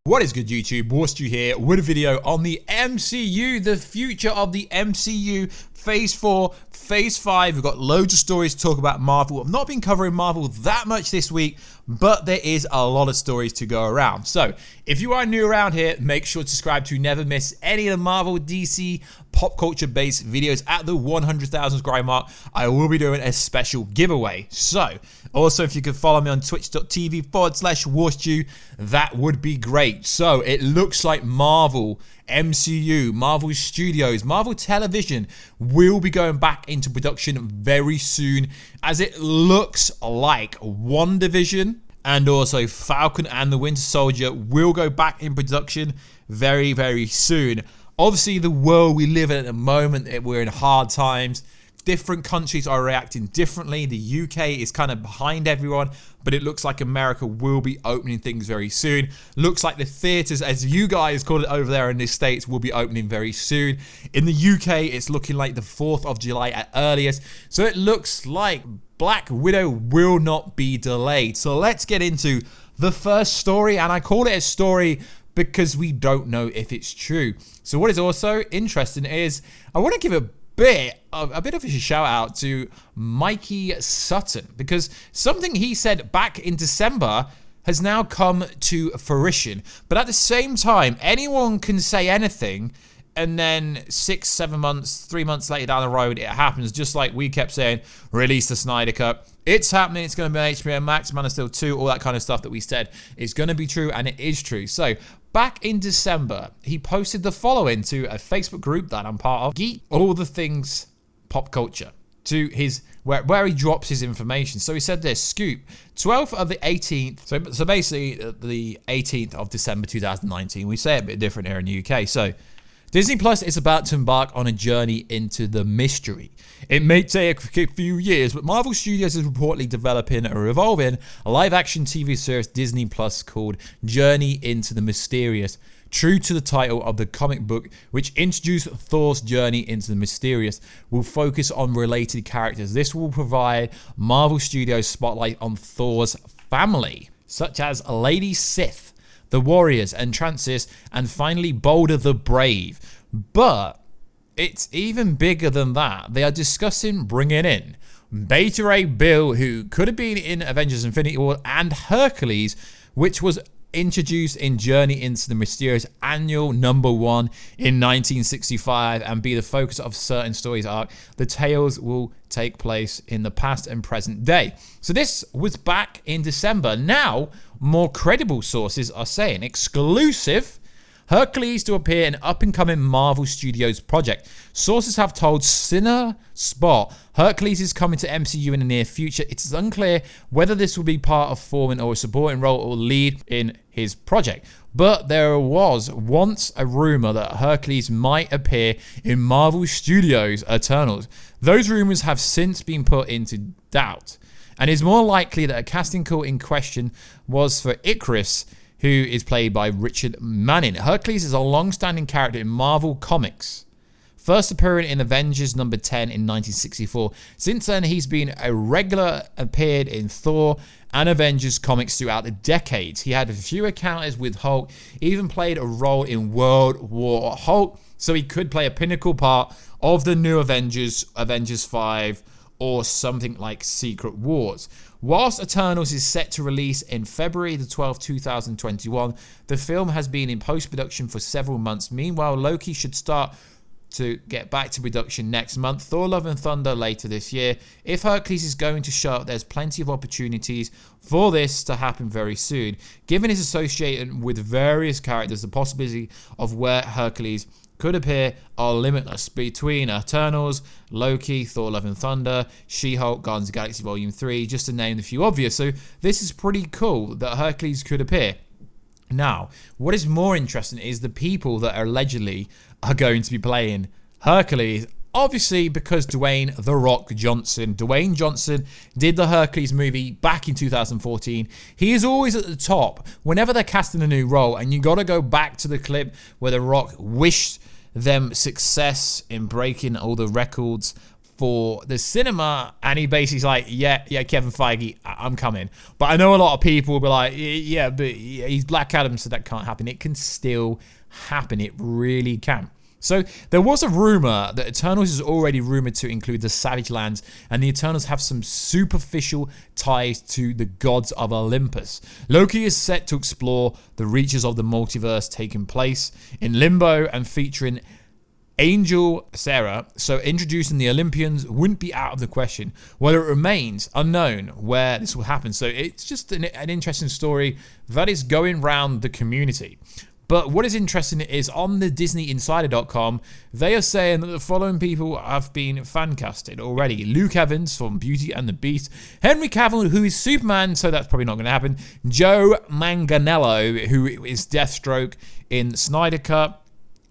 What is good, YouTube? Warstu here with a video on the MCU, the future of the MCU, Phase 4, Phase 5. We've got loads of stories to talk about Marvel. I've not been covering Marvel that much this week, but there is a lot of stories to go around. So, if you are new around here, make sure to subscribe to never miss any of the Marvel, DC, pop culture based videos. At the 100,000 subscriber mark, I will be doing a special giveaway. So, also if you could follow me on twitch.tv/Warstu, that would be great. So, it looks like Marvel, MCU, Marvel Studios, Marvel Television will be going back into production very soon, as it looks like WandaVision and also Falcon and the Winter Soldier will go back in production very, very soon. Obviously, the world we live in at the moment, we're in hard times. Different countries are reacting differently. The UK is kind of behind everyone, but it looks like America will be opening things very soon. Looks like the theaters, as you guys call it over there in the States, will be opening very soon. In the UK, it's looking like the 4th of July at earliest. So it looks like Black Widow will not be delayed. So let's get into the first story, and I call it a story because we don't know if it's true. So what is also interesting is I want to give a bit of a shout out to Mikey Sutton, because something he said back in December has now come to fruition. But at the same time, anyone can say anything, and then 6, 7 months, 3 months later down the road, it happens. Just like we kept saying, release the Snyder Cut. It's happening. It's going to be on HBO Max, Man of Steel 2, all that kind of stuff that we said is going to be true, and it is true. So back in December, he posted the following to a Facebook group that I'm part of, Geek All the Things Pop Culture, to his where he drops his information. So he said this: Scoop, 12th of the 18th. So basically the 18th of December 2019. We say it a bit different here in the UK. So Disney Plus is about to embark on a journey into the mystery. It may take a few years, but Marvel Studios is reportedly developing or evolving a live-action TV series Disney Plus called Journey into the Mysterious, true to the title of the comic book, which introduced Thor's journey into the mysterious, will focus on related characters. This will provide Marvel Studios spotlight on Thor's family, such as Lady Sif, the Warriors and Transis, and finally Boulder the Brave. But it's even bigger than that. They are discussing bringing in Beta Ray Bill, who could have been in Avengers Infinity War, and Hercules, which was introduced in Journey into the Mysterious Annual #1 in 1965 and be the focus of certain stories arc. The tales will take place in the past and present day. So this was back in December. Now, more credible sources are saying exclusive Hercules to appear in up-and-coming Marvel Studios project. Sources have told Cine Spot Hercules is coming to MCU in the near future. It is unclear whether this will be part of forming or a supporting role or lead in his project. But there was once a rumor that Hercules might appear in Marvel Studios Eternals. Those rumors have since been put into doubt, and it's more likely that a casting call in question was for Icarus, who is played by Richard Manning. Hercules is a long-standing character in Marvel Comics, first appearing in Avengers #10 in 1964. Since then, he's been a regular, appeared in Thor and Avengers comics throughout the decades. He had a few encounters with Hulk, even played a role in World War Hulk, so he could play a pinnacle part of the new Avengers, Avengers 5, or something like Secret Wars. Whilst Eternals is set to release in February the 12th, 2021, the film has been in post-production for several months. Meanwhile, Loki should start to get back to production next month, Thor Love and Thunder later this year. If Hercules is going to show up, there's plenty of opportunities for this to happen very soon. Given his association with various characters, the possibility of where Hercules could appear are limitless. Between Eternals, Loki, Thor Love and Thunder, She-Hulk, Guardians of the Galaxy Volume 3, just to name a few obvious. So this is pretty cool that Hercules could appear. Now, what is more interesting is the people that allegedly are going to be playing Hercules. Obviously, because Dwayne "The Rock" Johnson did the Hercules movie back in 2014. He is always at the top whenever they're casting a new role, and you got to go back to the clip where The Rock wished them success in breaking all the records for the cinema, and he basically's like, yeah, Kevin Feige, I'm coming. But I know a lot of people will be like, yeah, but he's Black Adam, so that can't happen. It can still happen. It really can. So there was a rumor that Eternals is already rumored to include the Savage Lands, and the Eternals have some superficial ties to the gods of Olympus. Loki is set to explore the reaches of the multiverse taking place in Limbo and featuring Angel Sarah, so introducing the Olympians wouldn't be out of the question. Whether it remains unknown where this will happen. So it's just an interesting story that is going round the community. But what is interesting is on the DisneyInsider.com, they are saying that the following people have been fan casted already. Luke Evans from Beauty and the Beast, Henry Cavill, who is Superman, so that's probably not going to happen, Joe Manganiello, who is Deathstroke in Snyder Cut,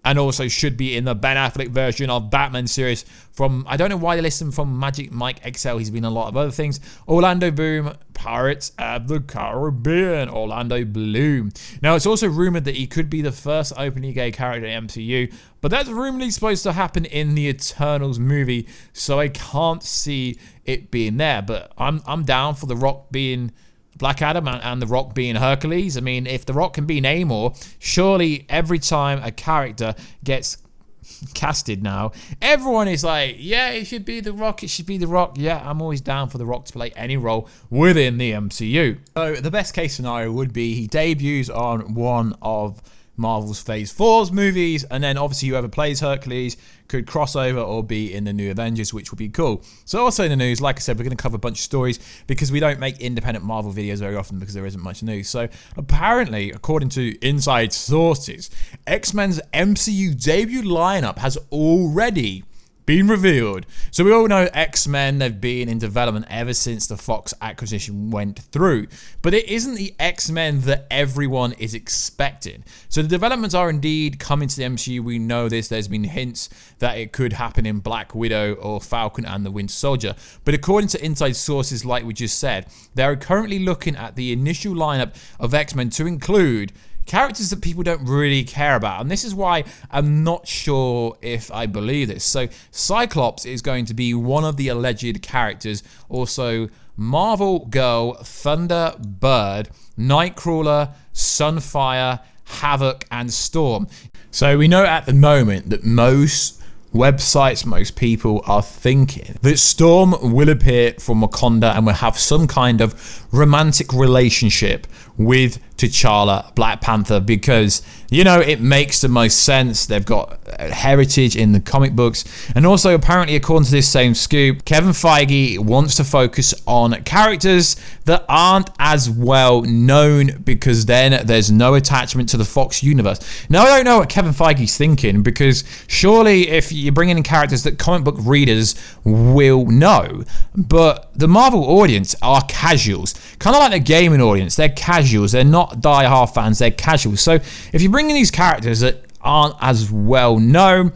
and also should be in the Ben Affleck version of Batman series from, I don't know why they list him from Magic Mike XL, he's been in a lot of other things. Orlando Bloom, Pirates of the Caribbean, Orlando Bloom. Now, it's also rumored that he could be the first openly gay character in MCU, but that's rumoredly supposed to happen in the Eternals movie, so I can't see it being there. But I'm down for The Rock being Black Adam and The Rock being Hercules. I mean, if The Rock can be Namor, surely every time a character gets casted now, everyone is like, yeah, it should be The Rock, it should be The Rock. Yeah, I'm always down for The Rock to play any role within the MCU. So the best case scenario would be he debuts on one of Marvel's Phase 4's movies, and then obviously whoever plays Hercules could cross over or be in the new Avengers, which would be cool. So also in the news, like I said, we're going to cover a bunch of stories because we don't make independent Marvel videos very often because there isn't much news. So apparently, according to inside sources, X-Men's MCU debut lineup has already been revealed. So we all know X-Men, they've been in development ever since the Fox acquisition went through. But it isn't the X-Men that everyone is expecting. So the developments are indeed coming to the MCU. We know this. There's been hints that it could happen in Black Widow or Falcon and the Winter Soldier. But according to inside sources, like we just said, they are currently looking at the initial lineup of X-Men to include characters that people don't really care about. And this is why I'm not sure if I believe this. So Cyclops is going to be one of the alleged characters. Also Marvel Girl, Thunderbird, Nightcrawler, Sunfire, Havoc, and Storm. So we know at the moment that most websites, most people are thinking that Storm will appear from Wakanda and will have some kind of romantic relationship with T'Challa, Black Panther, because, you know, it makes the most sense. They've got heritage in the comic books. And also, apparently, according to this same scoop, Kevin Feige wants to focus on characters that aren't as well known because then there's no attachment to the Fox universe. Now, I don't know what Kevin Feige's thinking, because surely if you're bringing in characters that comic book readers will know, but the Marvel audience are casuals, kind of like the gaming audience. They're casuals. They're not die-hard fans. They're casuals. So if you bring in these characters that aren't as well known,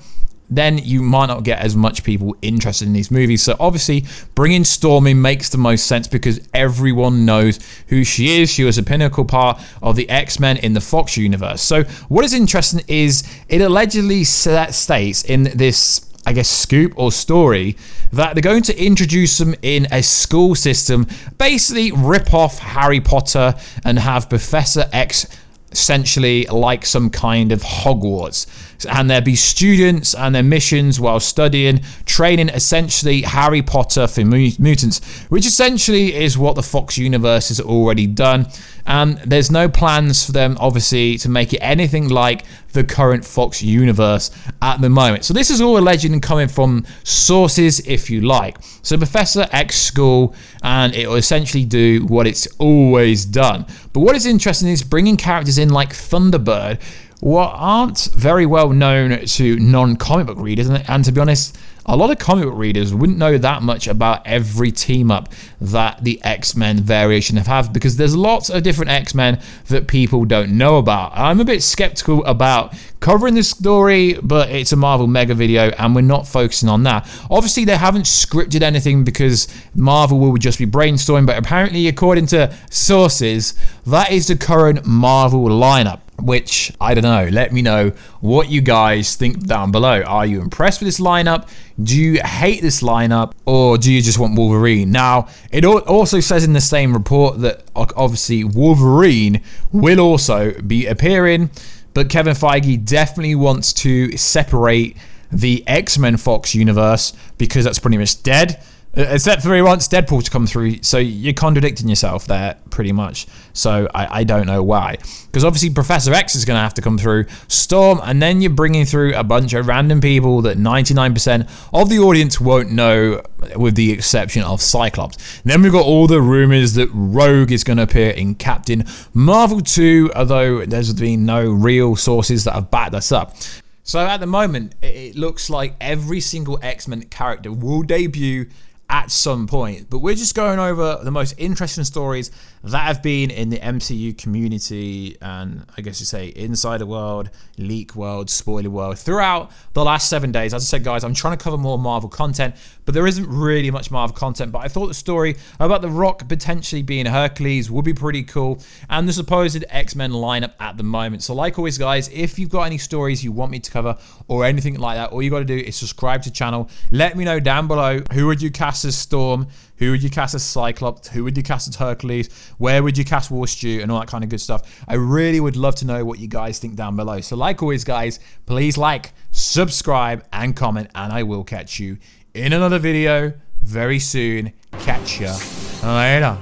then you might not get as much people interested in these movies. So obviously bringing Storm in makes the most sense because everyone knows who she is. She was a pinnacle part of the X-Men in the Fox universe. So what is interesting is it allegedly states in this, I guess, scoop or story that they're going to introduce them in a school system, basically rip off Harry Potter and have Professor X essentially like some kind of Hogwarts. And there'll be students and their missions while studying, training essentially Harry Potter for mutants, which essentially is what the Fox universe has already done. And there's no plans for them, obviously, to make it anything like the current Fox universe at the moment. So this is all alleged and coming from sources, if you like. So Professor X School, and it will essentially do what it's always done. But what is interesting is bringing characters in like Thunderbird, what aren't very well known to non-comic book readers, and to be honest, a lot of comic book readers wouldn't know that much about every team up that the X-Men variation have, because there's lots of different X-Men that people don't know about. I'm a bit skeptical about covering this story, but it's a Marvel mega video and we're not focusing on that. Obviously they haven't scripted anything because Marvel will just be brainstorming, but apparently according to sources, that is the current Marvel lineup. which, I don't know. Let me know what you guys think down below. Are you impressed with this lineup? Do you hate this lineup? Or do you just want Wolverine? Now, it also says in the same report that obviously Wolverine will also be appearing, but Kevin Feige definitely wants to separate the X-Men Fox universe because that's pretty much dead. Except for he wants Deadpool to come through, so you're contradicting yourself there, pretty much. So I don't know why. Because obviously Professor X is going to have to come through, Storm, and then you're bringing through a bunch of random people that 99% of the audience won't know, with the exception of Cyclops. And then we've got all the rumors that Rogue is going to appear in Captain Marvel 2, although there's been no real sources that have backed this up. So at the moment, it looks like every single X-Men character will debut at some point, but we're just going over the most interesting stories that have been in the MCU community and I guess you say insider world, leak world, spoiler world throughout the last 7 days. As I said, guys, I'm trying to cover more Marvel content, but there isn't really much Marvel content. But I thought the story about The Rock potentially being Hercules would be pretty cool, and the supposed X-Men lineup at the moment. So like always, guys, if you've got any stories you want me to cover or anything like that, all you got to do is subscribe to the channel. Let me know down below, who would you cast as Storm? Who would you cast as Cyclops? Who would you cast as Hercules? Where would you cast Warstu? And all that kind of good stuff. I really would love to know what you guys think down below. So like always, guys, please like, subscribe, and comment. And I will catch you in another video very soon. Catch ya later.